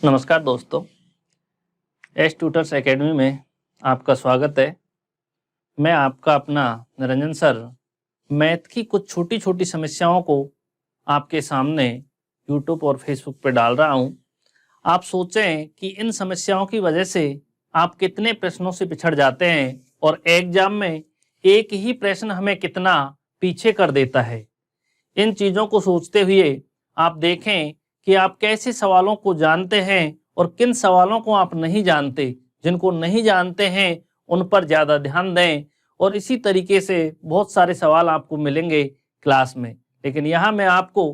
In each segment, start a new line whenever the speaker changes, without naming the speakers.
नमस्कार दोस्तों, S tutors academy में आपका स्वागत है। मैं आपका अपना निरंजन सर मैथ की कुछ छोटी छोटी समस्याओं को आपके सामने यूट्यूब और फेसबुक पर डाल रहा हूं। आप सोचें कि इन समस्याओं की वजह से आप कितने प्रश्नों से पिछड़ जाते हैं और एग्जाम में एक ही प्रश्न हमें कितना पीछे कर देता है। इन चीज़ों को सोचते हुए आप देखें कि आप कैसे सवालों को जानते हैं और किन सवालों को आप नहीं जानते। जिनको नहीं जानते हैं उन पर ज़्यादा ध्यान दें और इसी तरीके से बहुत सारे सवाल आपको मिलेंगे क्लास में। लेकिन यहाँ मैं आपको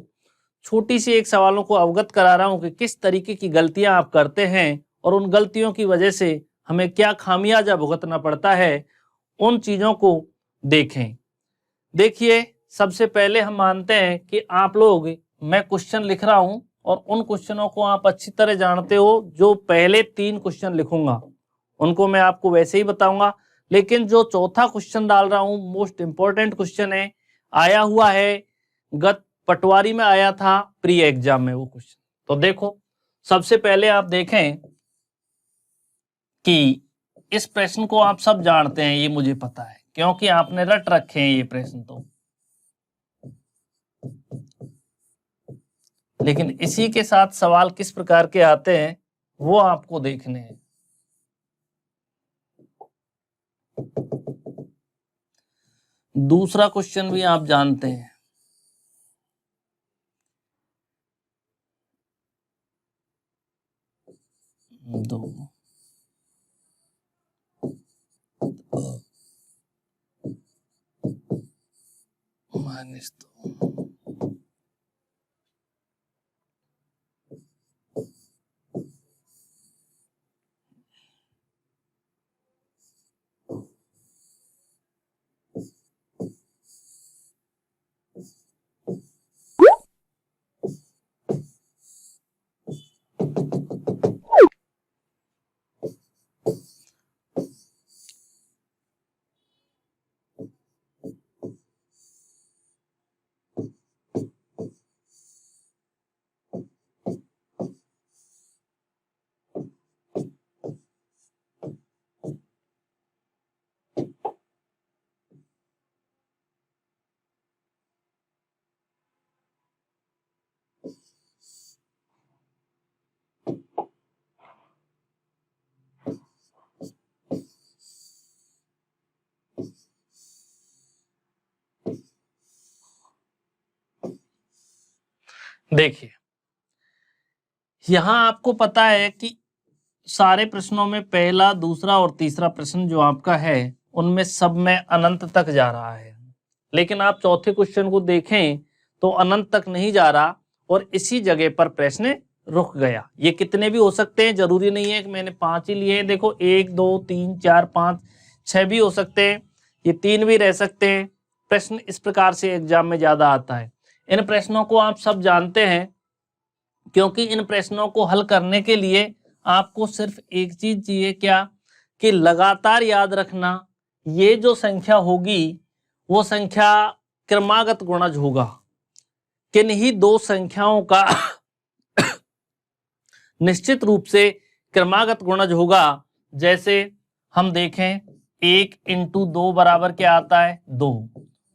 छोटी सी एक सवालों को अवगत करा रहा हूँ कि किस तरीके की गलतियाँ आप करते हैं और उन गलतियों की वजह से हमें क्या खामियाजा भुगतना पड़ता है। उन चीज़ों को देखें। देखिए, सबसे पहले हम मानते हैं कि आप लोग, मैं क्वेश्चन लिख रहा हूं और उन क्वेश्चनों को आप अच्छी तरह जानते हो। जो पहले 3 क्वेश्चन लिखूंगा उनको मैं आपको वैसे ही बताऊंगा, लेकिन जो चौथा क्वेश्चन डाल रहा हूं मोस्ट इंपॉर्टेंट क्वेश्चन है, आया हुआ है, गत पटवारी में आया था, प्री एग्जाम में वो क्वेश्चन। तो देखो, सबसे पहले आप देखें कि इस प्रश्न को आप सब जानते हैं, ये मुझे पता है क्योंकि आपने रट रखे हैं ये प्रश्न। तो लेकिन इसी के साथ सवाल किस प्रकार के आते हैं वो आपको देखने हैं। दूसरा क्वेश्चन भी आप जानते हैं, दो -2। देखिए, यहां आपको पता है कि सारे प्रश्नों में पहला, दूसरा और तीसरा प्रश्न जो आपका है उनमें सब में अनंत तक जा रहा है। लेकिन आप चौथे क्वेश्चन को देखें तो अनंत तक नहीं जा रहा और इसी जगह पर प्रश्न रुक गया। ये कितने भी हो सकते हैं, जरूरी नहीं है कि मैंने 5 ही लिए हैं। देखो, 1 2 3 4 5 6 भी हो सकते हैं, ये 3 भी रह सकते हैं। प्रश्न इस प्रकार से एग्जाम में ज्यादा आता है। इन प्रश्नों को आप सब जानते हैं क्योंकि इन प्रश्नों को हल करने के लिए आपको सिर्फ एक चीज चाहिए, क्या कि लगातार याद रखना। ये जो संख्या होगी वो संख्या क्रमागत गुणज होगा। किन्हीं दो संख्याओं का निश्चित रूप से क्रमागत गुणज होगा। जैसे हम देखें, 1 इंटू 2 बराबर क्या आता है, 2।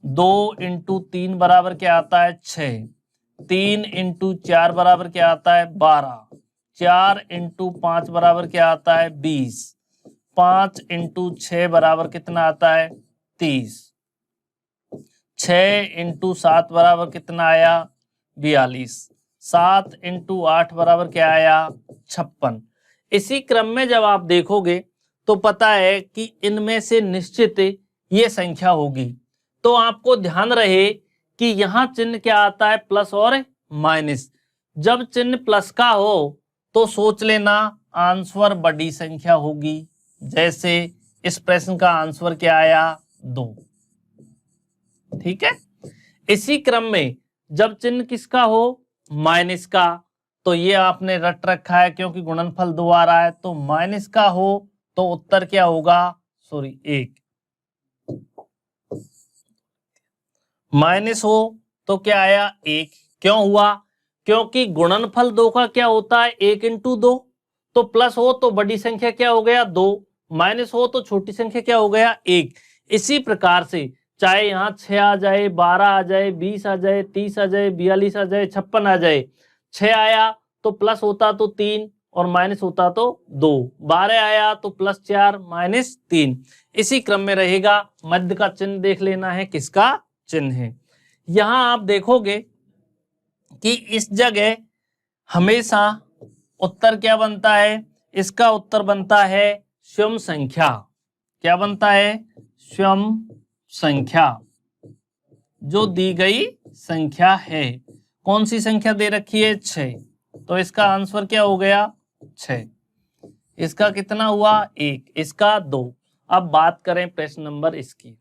2 इंटू 3 बराबर क्या आता है, 6। 3 इंटू 4 बराबर क्या आता है, 12। 4 इंटू 5 बराबर क्या आता है, 20। 5 इंटू 6 बराबर कितना आता है, 30। 6 इंटू 7 बराबर कितना आया, 42। 7 इंटू 8 बराबर क्या आया, 56। इसी क्रम में जब आप देखोगे तो पता है कि इनमें से निश्चित ये संख्या होगी। तो आपको ध्यान रहे कि यहां चिन्ह क्या आता है, प्लस और माइनस। जब चिन्ह प्लस का हो तो सोच लेना आंसर बड़ी संख्या होगी। जैसे इस प्रश्न का आंसर क्या आया, 2। ठीक है। इसी क्रम में जब चिन्ह किसका हो, माइनस का, तो ये आपने रट रखा है क्योंकि गुणनफल 2 आ रहा है। तो माइनस का हो तो उत्तर क्या होगा, 1। माइनस हो तो क्या आया, 1। क्यों हुआ, क्योंकि गुणनफल 2 का क्या होता है 1 इंटू 2, तो प्लस हो तो बड़ी संख्या क्या हो गया 2, माइनस हो तो छोटी संख्या क्या हो गया 1। इसी प्रकार से चाहे यहाँ 6 आ जाए, 12 आ जाए, 20 आ जाए, 30 आ जाए, 42 आ जाए, 56 आ जाए, 6 आया तो प्लस होता तो 3 और माइनस होता तो 2, 12 आया तो प्लस 4 माइनस 3, इसी क्रम में रहेगा। मध्य का चिन्ह देख लेना है, किसका चिन्ह है। यहां आप देखोगे कि इस जगह हमेशा उत्तर क्या बनता है, इसका उत्तर बनता है स्वयं संख्या। क्या बनता है, स्वयं संख्या, जो दी गई संख्या है। कौन सी संख्या दे रखी है 6, तो इसका आंसर क्या हो गया 6। इसका कितना हुआ 1, इसका 2। अब बात करें प्रश्न नंबर इसकी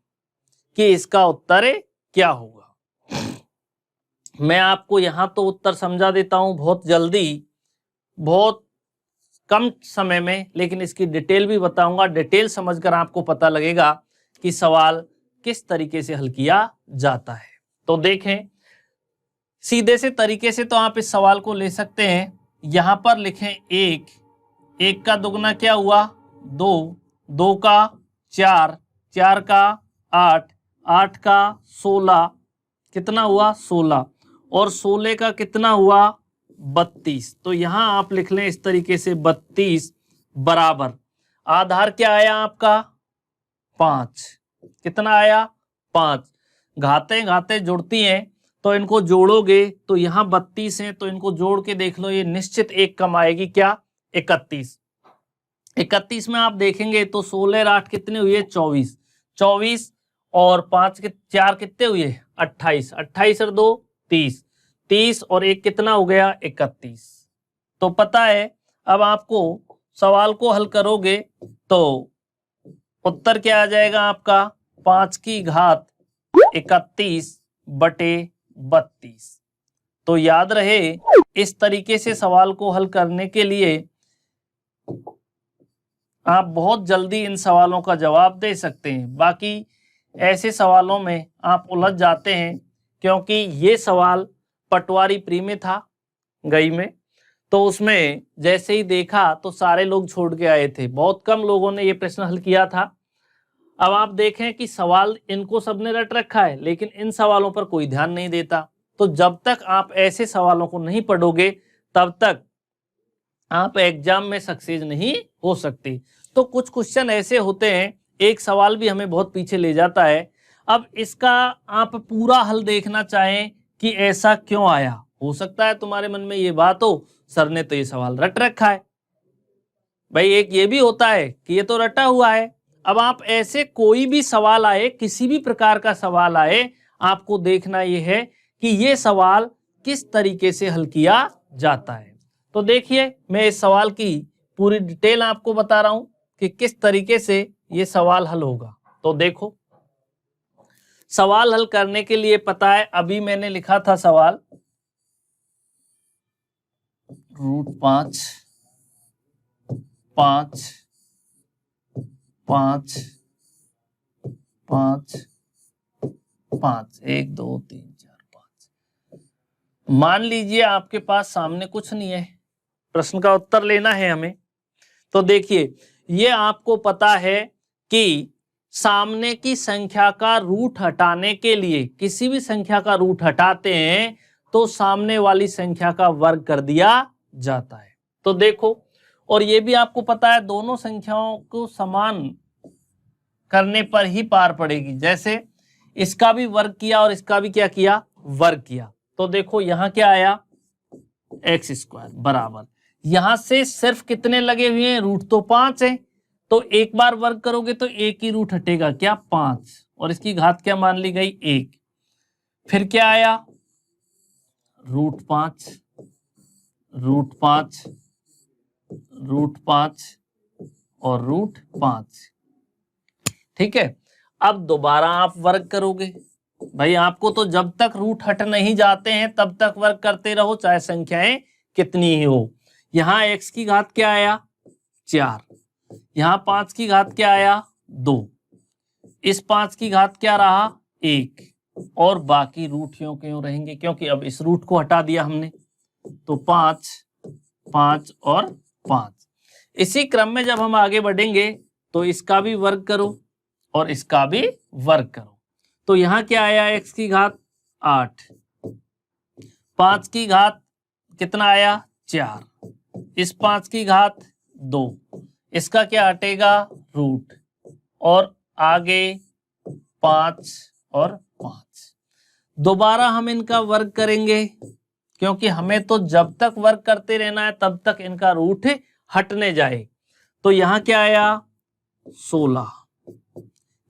कि इसका उत्तर क्या होगा। मैं आपको यहां तो उत्तर समझा देता हूं बहुत जल्दी, बहुत कम समय में, लेकिन इसकी डिटेल भी बताऊंगा। डिटेल समझकर आपको पता लगेगा कि सवाल किस तरीके से हल किया जाता है। तो देखें, सीधे से तरीके से तो आप इस सवाल को ले सकते हैं। यहां पर लिखें 1, 1 का दुगना क्या हुआ 2, 2 का 4, 4 का 8, 8 का 16, कितना हुआ 16, और 16 का कितना हुआ 32। तो यहां आप लिख लें इस तरीके से 32 बराबर आधार क्या आया आपका 5, कितना आया 5। घाते घाते जुड़ती हैं तो इनको जोड़ोगे तो यहाँ 32 है, तो इनको जोड़ के देख लो, ये निश्चित एक कम आएगी क्या 31। 31 में आप देखेंगे तो 16 8 कितने हुए 24, 24 और 5 के 4 कितने हुए 28, 28 और 2 30, 30 और 1 कितना हो गया 31। तो पता है अब आपको सवाल को हल करोगे तो उत्तर क्या आ जाएगा आपका 5 की घात 31 बटे 32। तो याद रहे, इस तरीके से सवाल को हल करने के लिए आप बहुत जल्दी इन सवालों का जवाब दे सकते हैं। बाकी ऐसे सवालों में आप उलझ जाते हैं, क्योंकि ये सवाल पटवारी प्री में था गई में, तो उसमें जैसे ही देखा तो सारे लोग छोड़ के आए थे, बहुत कम लोगों ने ये प्रश्न हल किया था। अब आप देखें कि सवाल इनको सबने रट रखा है, लेकिन इन सवालों पर कोई ध्यान नहीं देता। तो जब तक आप ऐसे सवालों को नहीं पढ़ोगे तब तक आप एग्जाम में सक्सेस नहीं हो सकते। तो कुछ क्वेश्चन ऐसे होते हैं, एक सवाल भी हमें बहुत पीछे ले जाता है। अब इसका आप पूरा हल देखना चाहें कि ऐसा क्यों आया, हो सकता है तुम्हारे मन में ये बात हो सर ने तो ये सवाल रट रखा है। भाई एक ये भी होता है कि ये तो रटा हुआ है। अब आप ऐसे कोई भी सवाल आए, किसी भी प्रकार का सवाल आए, आपको देखना ये है कि ये सवाल किस तरीके से हल किया जाता है। तो देखिए, मैं इस सवाल की पूरी डिटेल आपको बता रहा हूं कि किस तरीके से ये सवाल हल होगा। तो देखो, सवाल हल करने के लिए पता है अभी मैंने लिखा था सवाल √5 5 5 5 5 1 2 3 4 5। मान लीजिए आपके पास सामने कुछ नहीं है, प्रश्न का उत्तर लेना है हमें। तो देखिए, ये आपको पता है कि सामने की संख्या का रूट हटाने के लिए, किसी भी संख्या का रूट हटाते हैं तो सामने वाली संख्या का वर्ग कर दिया जाता है। तो देखो, और ये भी आपको पता है दोनों संख्याओं को समान करने पर ही पार पड़ेगी। जैसे इसका भी वर्ग किया और इसका भी क्या किया वर्ग किया। तो देखो यहां क्या आया x² बराबर, यहां से सिर्फ कितने लगे हुए हैं रूट तो 5 है, तो एक बार वर्ग करोगे तो एक ही रूट हटेगा क्या 5, और इसकी घात क्या मान ली गई 1। फिर क्या आया √5 √5 √5 और √5। ठीक है, अब दोबारा आप वर्ग करोगे। भाई आपको तो जब तक रूट हट नहीं जाते हैं तब तक वर्ग करते रहो, चाहे संख्याएं कितनी ही हो। यहां x की घात क्या आया 4, यहां 5 की घात क्या आया 2, इस 5 की घात क्या रहा 1, और बाकी रूट यूं क्यों रहेंगे, क्योंकि अब इस रूट को हटा दिया हमने। तो 5, 5 और 5। इसी क्रम में जब हम आगे बढ़ेंगे तो इसका भी वर्ग करो और इसका भी वर्ग करो। तो यहां क्या आया, x की घात 8, 5 की घात कितना आया 4, इस 5 की घात 2, इसका क्या हटेगा रूट, और आगे 5 और 5। दोबारा हम इनका वर्ग करेंगे क्योंकि हमें तो जब तक वर्ग करते रहना है तब तक इनका रूट हटने जाए। तो यहां क्या आया 16,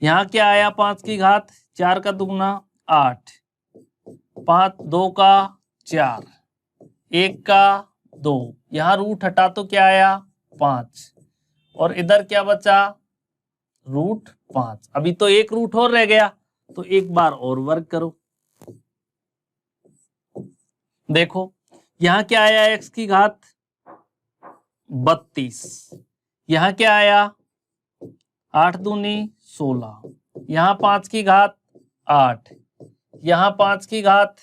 यहां क्या आया 5 की घात 4 का दुगना 8, 5 2 का 4, 1 का 2, यहां रूट हटा तो क्या आया 5, और इधर क्या बचा रूट 5। अभी तो एक रूट और रह गया, तो एक बार और वर्ग करो। देखो यहां क्या आया x की घात 32, यहां क्या आया 8 दूनी 16, यहां 5 की घात 8, यहां 5 की घात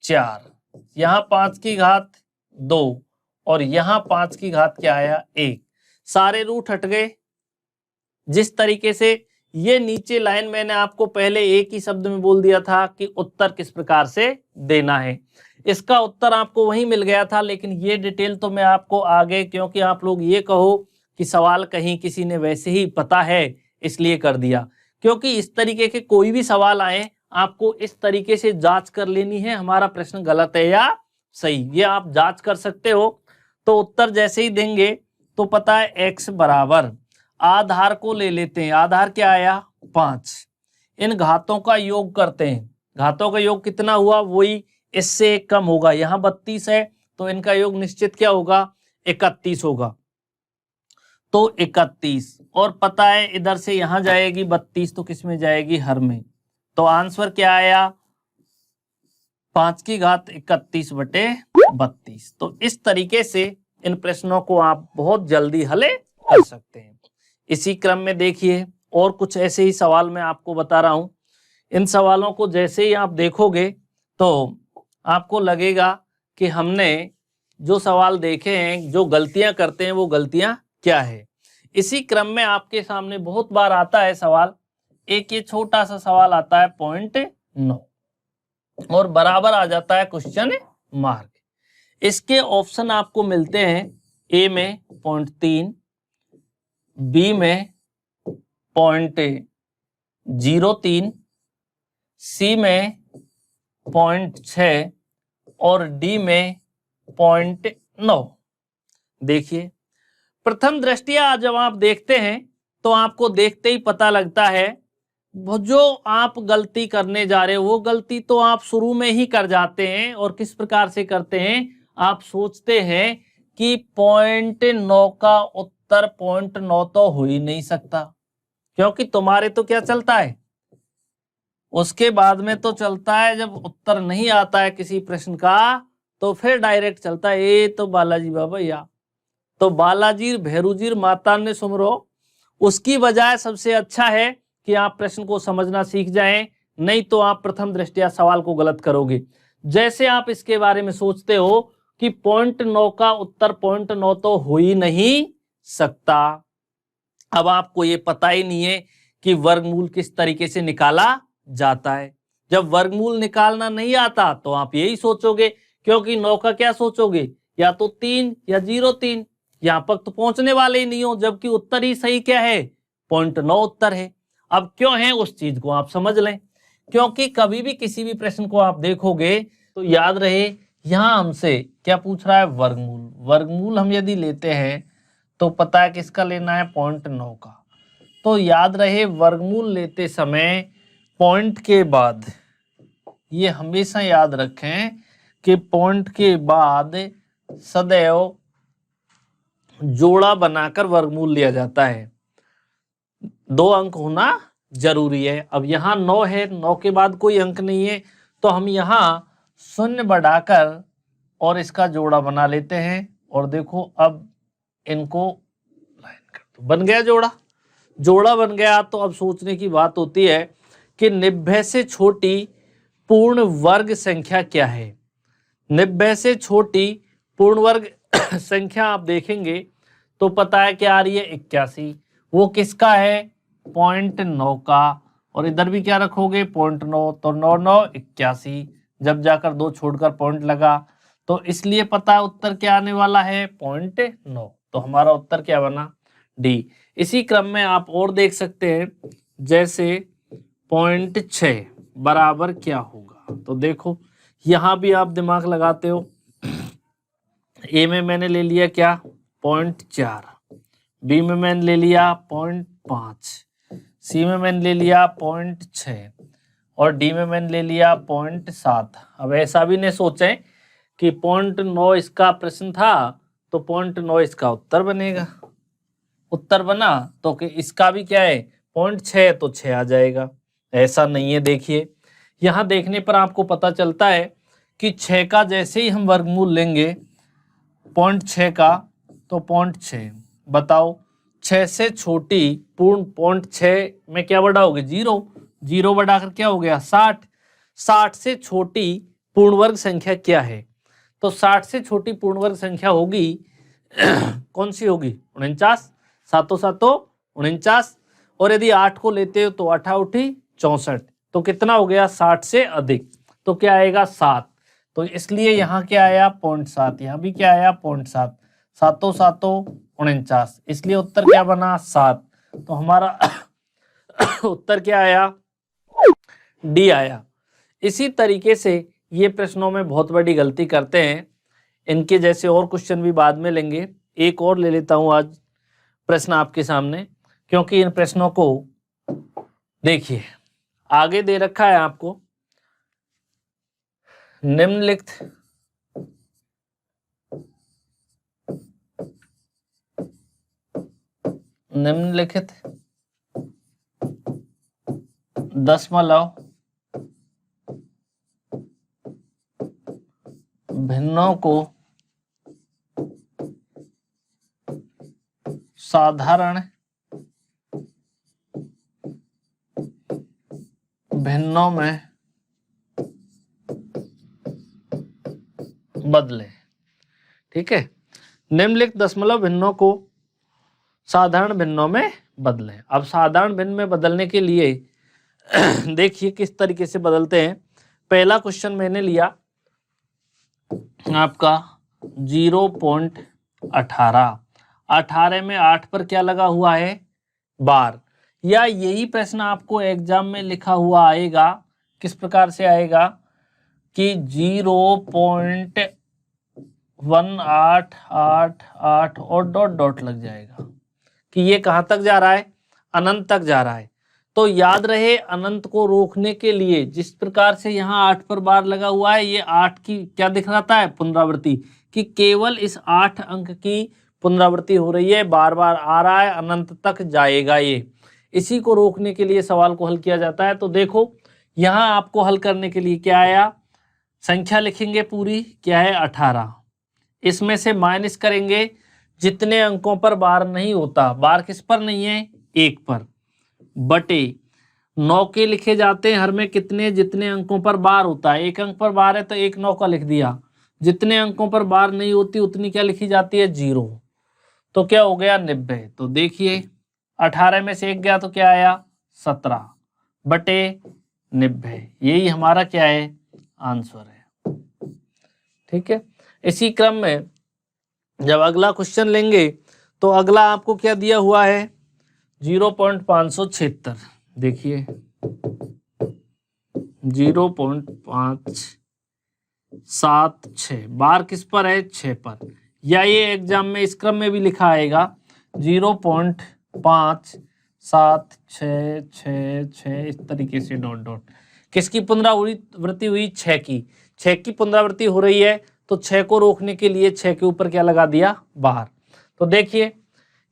4, यहां 5 की घात 2, और यहां 5 की घात क्या आया 1। सारे रूट हट गए। जिस तरीके से ये नीचे लाइन मैंने आपको पहले एक ही शब्द में बोल दिया था कि उत्तर किस प्रकार से देना है, इसका उत्तर आपको वहीं मिल गया था, लेकिन ये डिटेल तो मैं आपको आगे, क्योंकि आप लोग ये कहो कि सवाल कहीं किसी ने वैसे ही पता है इसलिए कर दिया, क्योंकि इस तरीके के कोई भी सवाल आए आपको इस तरीके से जांच कर लेनी है हमारा प्रश्न गलत है या सही, ये आप जांच कर सकते हो। तो उत्तर जैसे ही देंगे तो पता है x बराबर, आधार को ले लेते हैं, आधार क्या आया 5, इन घातों का योग करते हैं, घातों का योग कितना हुआ वही इससे एक कम होगा, यहां 32 है तो इनका योग निश्चित क्या होगा 31 होगा, तो 31, और पता है इधर से यहां जाएगी 32 तो किस में जाएगी हर में, तो आंसर क्या आया 5 की घात 31 बटे 32। तो इस तरीके से इन प्रश्नों को आप बहुत जल्दी हल कर सकते हैं। इसी क्रम में देखिए और कुछ ऐसे ही सवाल मैं आपको बता रहा हूं, इन सवालों को जैसे ही आप देखोगे तो आपको लगेगा कि हमने जो सवाल देखे हैं, जो गलतियां करते हैं वो गलतियां क्या है। इसी क्रम में आपके सामने बहुत बार आता है सवाल, एक ये छोटा सा सवाल आता है 0.9 और बराबर आ जाता है क्वेश्चन मार्क। इसके ऑप्शन आपको मिलते हैं ए में 0.3, बी में 0.03, सी में 0.6 और डी में 0.9। देखिए प्रथम दृष्टया जब आप देखते हैं तो आपको देखते ही पता लगता है वो जो आप गलती करने जा रहे हो वो गलती तो आप शुरू में ही कर जाते हैं। और किस प्रकार से करते हैं, आप सोचते हैं कि 0.9 का उत्तर 0.9 तो हो ही नहीं सकता, क्योंकि तुम्हारे तो क्या चलता है उसके बाद में तो चलता है, जब उत्तर नहीं आता है किसी प्रश्न का तो फिर डायरेक्ट चलता है ए तो बालाजी बाबा या तो बालाजी भैरूजी माता ने सुमरो। उसकी बजाय सबसे अच्छा है कि आप प्रश्न को समझना सीख जाएं, नहीं तो आप प्रथम दृष्टया सवाल को गलत करोगे। जैसे आप इसके बारे में सोचते हो कि 0.9 का उत्तर 0.9 तो हो ही नहीं सकता, अब आपको ये पता ही नहीं है कि वर्गमूल किस तरीके से निकाला जाता है। जब वर्गमूल निकालना नहीं आता तो आप यही सोचोगे, क्योंकि 9 का क्या सोचोगे या तो 3 या 0.3, यहां पर तो पहुंचने वाले ही नहीं हो, जबकि उत्तर ही सही क्या है 0.9 उत्तर है। अब क्यों है उस चीज को आप समझ लें, क्योंकि कभी भी किसी भी प्रश्न को आप देखोगे तो याद रहे यहां हमसे क्या पूछ रहा है वर्गमूल, वर्गमूल हम यदि लेते हैं तो पता है किसका लेना है 0.9 का। तो याद रहे वर्गमूल लेते समय पॉइंट के बाद, ये हमेशा याद रखें कि पॉइंट के बाद सदैव जोड़ा बनाकर वर्गमूल लिया जाता है, 2 अंक होना जरूरी है। अब यहाँ 9 है, 9 के बाद कोई अंक नहीं है तो हम यहाँ 0 बढ़ाकर और इसका जोड़ा बना लेते हैं। और देखो अब इनको लाइन कर दो, बन गया जोड़ा, जोड़ा बन गया। तो अब सोचने की बात होती है कि 90 से छोटी पूर्ण वर्ग संख्या क्या है। 90 से छोटी पूर्ण वर्ग संख्या आप देखेंगे तो पता है क्या आ रही है 81। वो किसका है 0.9 का, और इधर भी क्या रखोगे 0.9, तो 9 9 81, जब जाकर 2 छोड़कर पॉइंट लगा, तो इसलिए पता है उत्तर क्या आने वाला है 0.9। तो हमारा उत्तर क्या बना डी। इसी क्रम में आप और देख सकते हैं, जैसे 0.6 बराबर क्या होगा, तो देखो यहां भी आप दिमाग लगाते हो। ए में मैंने ले लिया क्या 0.4, बी में मैंने ले लिया 0.5, सी में मैंने ले लिया 0.6 और डी में मैंने ले लिया 0.7। अब ऐसा भी नहीं सोचें कि 0.9 इसका प्रश्न था तो 0.9 इसका उत्तर बनेगा। उत्तर बना तो कि इसका भी क्या है 0.6 तो 6 आ जाएगा, ऐसा नहीं है। देखिए यहां देखने पर आपको पता चलता है कि 6 का जैसे ही हम वर्गमूल लेंगे 0.6 का, तो 0.6 बताओ 6 से छोटी पूर्ण 0.6 में क्या बढ़ाओगे 0, 0 बढ़ाकर क्या हो गया 60। 60 से छोटी पूर्ण वर्ग संख्या क्या है, तो 60 से छोटी पूर्ण वर्ग संख्या होगी कौन सी होगी 49, सातों सातों 49, और यदि 8 को लेते हो तो 8 उठी 64, तो कितना हो गया 60 से अधिक, तो क्या आएगा 7। तो इसलिए यहाँ क्या आया 0.7, यहाँ भी क्या आया 0.7, सातों सातों 49, इसलिए उत्तर क्या बना 7। तो हमारा उत्तर क्या आया डी आया। इसी तरीके से ये प्रश्नों में बहुत बड़ी गलती करते हैं, इनके जैसे और क्वेश्चन भी बाद में लेंगे। एक और ले लेता हूं आज प्रश्न आपके सामने, क्योंकि इन प्रश्नों को देखिए आगे दे रखा है आपको, निम्नलिखित दशमलव भिन्नों को साधारण भिन्नों में बदले। ठीक है, निम्नलिखित दशमलव भिन्नों को साधारण भिन्नों में बदलें। अब साधारण भिन्न में बदलने के लिए देखिए किस तरीके से बदलते हैं। पहला क्वेश्चन मैंने लिया आपका 0.18, 18 में 8 पर क्या लगा हुआ है बार, या यही प्रश्न आपको एग्जाम में लिखा हुआ आएगा, किस प्रकार से आएगा कि 0.1888 और डॉट डॉट लग जाएगा कि ये कहां तक जा रहा है अनंत तक जा रहा है। तो याद रहे अनंत को रोकने के लिए जिस प्रकार से यहाँ 8 पर बार लगा हुआ है, ये 8 की क्या दिखलाता है पुनरावृत्ति, कि केवल इस 8 अंक की पुनरावृत्ति हो रही है, बार बार आ रहा है, अनंत तक जाएगा ये। इसी को रोकने के लिए सवाल को हल किया जाता है। तो देखो यहाँ आपको हल करने के लिए क्या आया, संख्या लिखेंगे पूरी क्या है 18, इसमें से माइनस करेंगे जितने अंकों पर बार नहीं होता, बार किस पर नहीं है 1 पर, बटे 9 के लिखे जाते हैं हर में कितने, जितने अंकों पर बार होता है। 1 अंक पर बार है तो 1 9 का लिख दिया, जितने अंकों पर बार नहीं होती उतनी क्या लिखी जाती है 0, तो क्या हो गया 90। तो देखिए 18 में से 1 गया तो क्या आया 17 बटे 90, यही हमारा क्या है आंसर है। ठीक है, इसी क्रम में जब अगला क्वेश्चन लेंगे तो अगला आपको क्या दिया हुआ है 0.576, देखिए 0.576 बार किस पर है 6 पर, या ये एग्जाम में इस क्रम में भी लिखा आएगा 0.57666 इस तरीके से डॉट डॉट। किसकी पुनरावृत्ति हुई 6 की, 6 की पुनरावृत्ति हो रही है तो 6 को रोकने के लिए 6 के ऊपर क्या लगा दिया बाहर। तो देखिए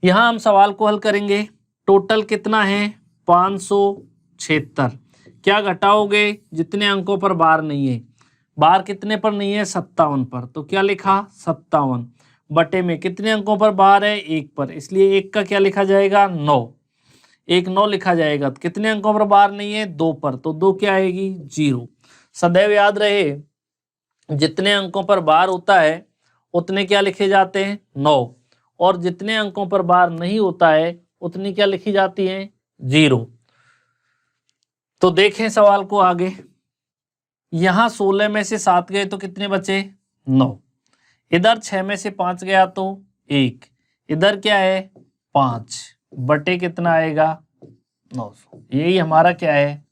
यहां हम सवाल को हल करेंगे, टोटल कितना है 576, क्या घटाओगे जितने अंकों पर बार नहीं है, बार कितने पर नहीं है 57 पर, तो क्या लिखा 57 बटे में कितने अंकों पर बार है 1 पर, इसलिए 1 का क्या लिखा जाएगा 9, 1 9 लिखा जाएगा। तो कितने अंकों पर बार नहीं है 2 पर, तो 2 क्या आएगी 0। सदैव याद रहे जितने अंकों पर बार होता है उतने क्या लिखे जाते हैं 9, और जितने अंकों पर बार नहीं होता है उतनी क्या लिखी जाती है 0। तो देखें सवाल को आगे, यहां 16 में से 7 गए तो कितने बचे 9, इधर 6 में से 5 गया तो 1, इधर क्या है 5 बटे कितना आएगा 900। यही हमारा क्या है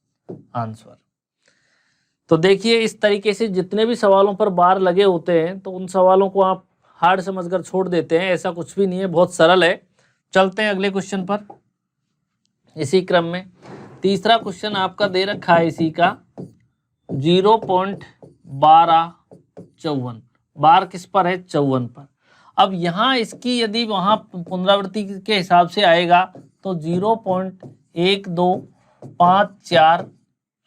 आंसर। तो देखिए इस तरीके से जितने भी सवालों पर बार लगे होते हैं तो उन सवालों को आप हार्ड समझकर छोड़ देते हैं, ऐसा कुछ भी नहीं है, बहुत सरल है। चलते हैं अगले क्वेश्चन पर। इसी क्रम में तीसरा क्वेश्चन आपका दे रखा है इसी का 0.1254, बार किस पर है 54 पर। अब यहाँ इसकी यदि वहाँ पुनरावृत्ति के हिसाब से आएगा तो 0.1254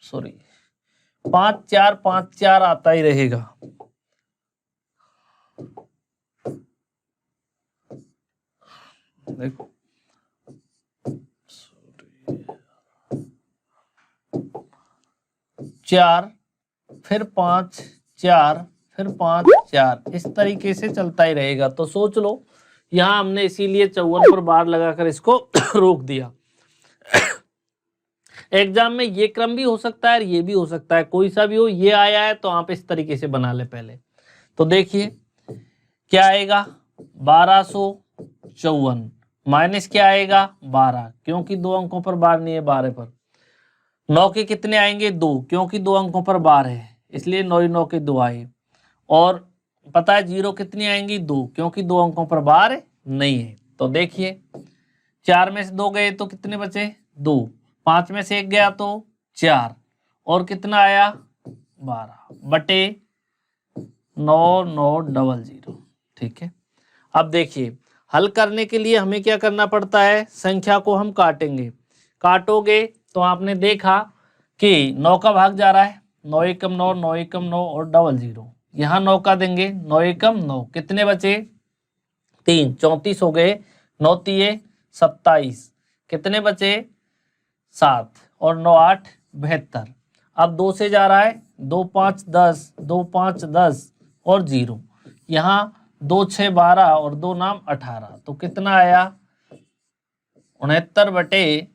सॉरी 5454 आता ही रहेगा। देखो 4 फिर 5 4 फिर 5 4 इस तरीके से चलता ही रहेगा। तो सोच लो यहां हमने इसीलिए 54 पर बार लगाकर इसको रोक दिया। एग्जाम में ये क्रम भी हो सकता है और ये भी हो सकता है, कोई सा भी हो, ये आया है तो आप इस तरीके से बना ले पहले। तो देखिए क्या आएगा 1254 माइनस क्या आएगा 12, क्योंकि 2 अंकों पर बार नहीं है 12 पर। 9 के कितने आएंगे 2, क्योंकि 2 अंकों पर बार है इसलिए 9 9 के 2 आए। और पता है 0 कितनी आएंगी 2, क्योंकि 2 अंकों पर बार नहीं है। तो देखिए 4 में से 2 गए तो कितने बचे 2, 5 में से 1 गया तो 4, और कितना आया 12 बटे 9900। ठीक है, अब देखिए हल करने के लिए हमें क्या करना पड़ता है, संख्या को हम काटेंगे। काटोगे तो आपने देखा कि 9 का भाग जा रहा है, 9 एकम 9, 9 एकम 9 और 00, यहाँ 9 का देंगे 9 एकम 9, कितने बचे 3, 34 हो गए, 9 तिये 27, कितने बचे 7 और 9 8 72। अब 2 से जा रहा है 2 5 10, 2 5 10 और 0, यहाँ 2 6 12 और 2 नाम 18, तो कितना आया 69 बटे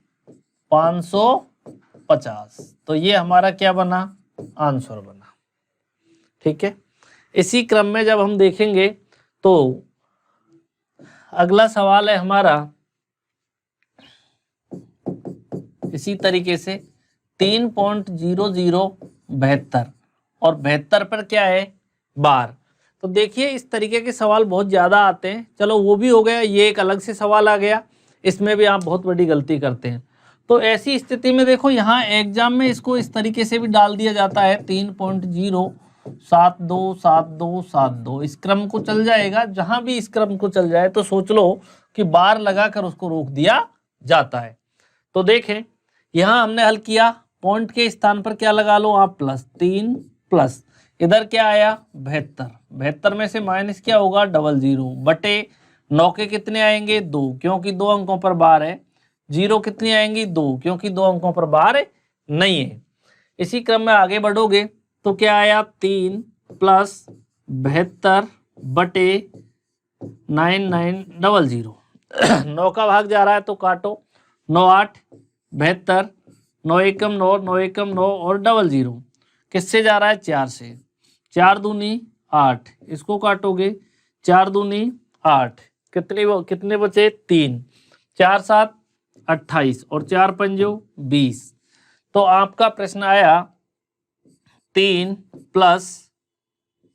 550। तो ये हमारा क्या बना आंसर बना। ठीक है, इसी क्रम में जब हम देखेंगे तो अगला सवाल है हमारा इसी तरीके से 3.0072 और 72 पर क्या है बार। तो देखिए इस तरीके के सवाल बहुत ज़्यादा आते हैं। चलो वो भी हो गया, ये एक अलग से सवाल आ गया, इसमें भी आप बहुत बड़ी गलती करते हैं। तो ऐसी स्थिति में देखो यहाँ एग्जाम में इसको इस तरीके से भी डाल दिया जाता है 3.0727272, इस क्रम को चल जाएगा, जहां भी इस क्रम को चल जाए तो सोच लो कि बार लगाकर उसको रोक दिया जाता है। तो देखें यहाँ हमने हल किया, पॉइंट के स्थान पर क्या लगा लो आप प्लस 3 प्लस इधर क्या आया 72, 72 में से माइनस क्या होगा 00 बटे 9 के कितने आएंगे 2, क्योंकि 2 अंकों पर बार है, 0 कितनी आएंगी 2, क्योंकि 2 अंकों पर बार नहीं है। इसी क्रम में आगे बढ़ोगे तो क्या आया 3 प्लस 72 बटे 9900। 9 का भाग जा रहा है तो काटो, 9 8 72, 9 एकम 9, 9 एकम 9 और 00, किससे जा रहा है 4 से, 4 दूनी 8, इसको काटोगे 4 दूनी 8, कितने बचे 3, 4 7 28 और 4 पंजो 20। तो आपका प्रश्न आया 3 प्लस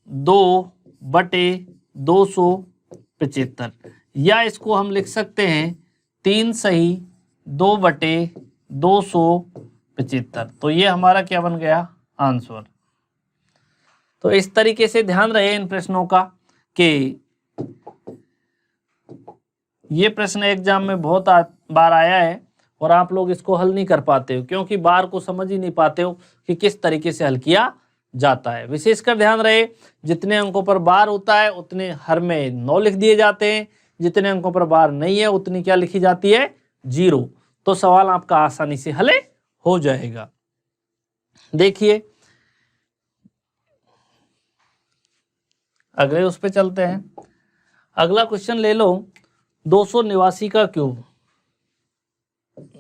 2 बटे 275, या इसको हम लिख सकते हैं 3 सही 2 बटे 275। तो ये हमारा क्या बन गया आंसर। तो इस तरीके से ध्यान रहे इन प्रश्नों का कि ये प्रश्न एग्जाम में बहुत बार आया है और आप लोग इसको हल नहीं कर पाते हो, क्योंकि बार को समझ ही नहीं पाते हो कि किस तरीके से हल किया जाता है। विशेषकर ध्यान रहे जितने अंकों पर बार होता है उतने हर में 9 लिख दिए जाते हैं, जितने अंकों पर बार नहीं है उतनी क्या लिखी जाती है 0। तो सवाल आपका आसानी से हल हो जाएगा। देखिए अगले उस पे चलते हैं। अगला क्वेश्चन ले लो, 289 का क्यूब,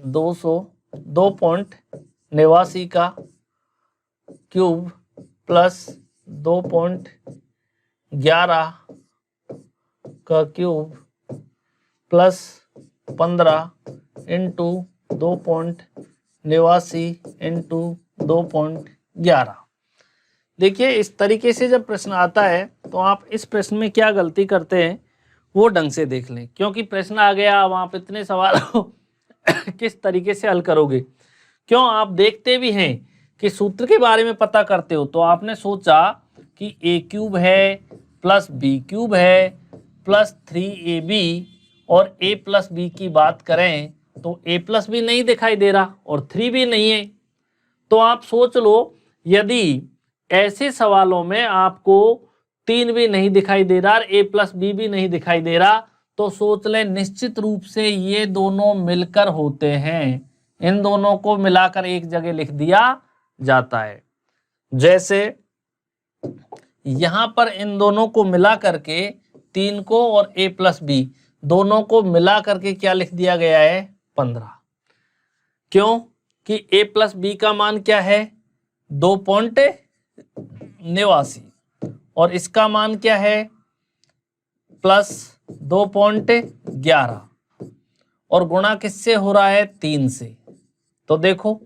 289 का क्यूब प्लस 2.11 का क्यूब प्लस 15 इंटू 2.89 इंटू 2.11। देखिए इस तरीके से जब प्रश्न आता है तो आप इस प्रश्न में क्या गलती करते हैं वो ढंग से देख लें, क्योंकि प्रश्न आ गया अब आप इतने सवाल किस तरीके से हल करोगे। क्यों, आप देखते भी हैं कि सूत्र के बारे में पता करते हो तो आपने सोचा कि ए क्यूब है प्लस बी क्यूब है प्लस 3ab और a प्लस बी की बात करें तो a प्लस बी नहीं दिखाई दे रहा और 3 भी नहीं है। तो आप सोच लो यदि ऐसे सवालों में आपको 3 भी नहीं दिखाई दे रहा और a प्लस बी भी नहीं दिखाई दे रहा तो सोच लें निश्चित रूप से ये दोनों मिलकर होते हैं। इन दोनों को मिलाकर एक जगह लिख दिया जाता है। जैसे यहां पर इन दोनों को मिला करके 3 को और a प्लस बी दोनों को मिला करके क्या लिख दिया गया है 15। क्यों कि a प्लस बी का मान क्या है 2.89 और इसका मान क्या है प्लस 2.11 और गुणा किससे हो रहा है 3 से। तो देखो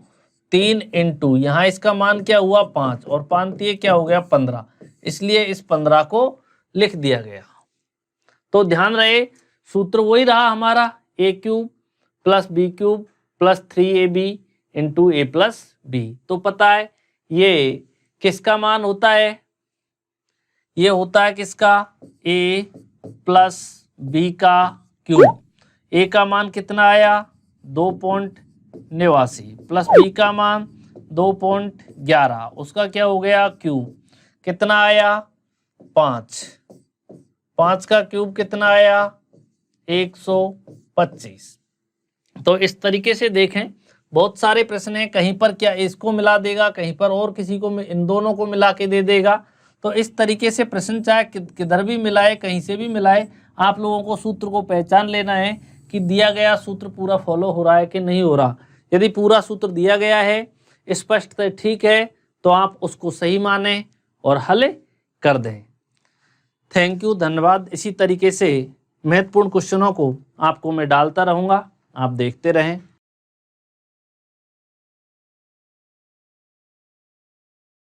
3 इंटू यहां इसका मान क्या हुआ 5 और 5 दिए क्या हो गया 15, इसलिए इस 15 को लिख दिया गया। तो ध्यान रहे सूत्र वही रहा हमारा a cube plus b cube plus 3ab into a plus b. तो पता है ये किसका मान होता है, ये होता है किसका a प्लस बी का क्यूब। a का मान कितना आया 2.89 प्लस b का मान 2.11, उसका क्या हो गया क्यूब, कितना आया 5, 5 का क्यूब कितना आया 125। तो इस तरीके से देखें बहुत सारे प्रश्न हैं, कहीं पर क्या इसको मिला देगा, कहीं पर और किसी को इन दोनों को मिला के दे देगा। तो इस तरीके से प्रश्न चाहे किधर भी मिलाए कहीं से भी मिलाए, आप लोगों को सूत्र को पहचान लेना है कि दिया गया सूत्र पूरा फॉलो हो रहा है कि नहीं हो रहा। यदि पूरा सूत्र दिया गया है स्पष्ट ठीक है तो आप उसको सही माने और हल कर दें। थैंक यू, धन्यवाद। इसी तरीके से महत्वपूर्ण क्वेश्चनों को आपको मैं डालता रहूँगा, आप देखते रहें।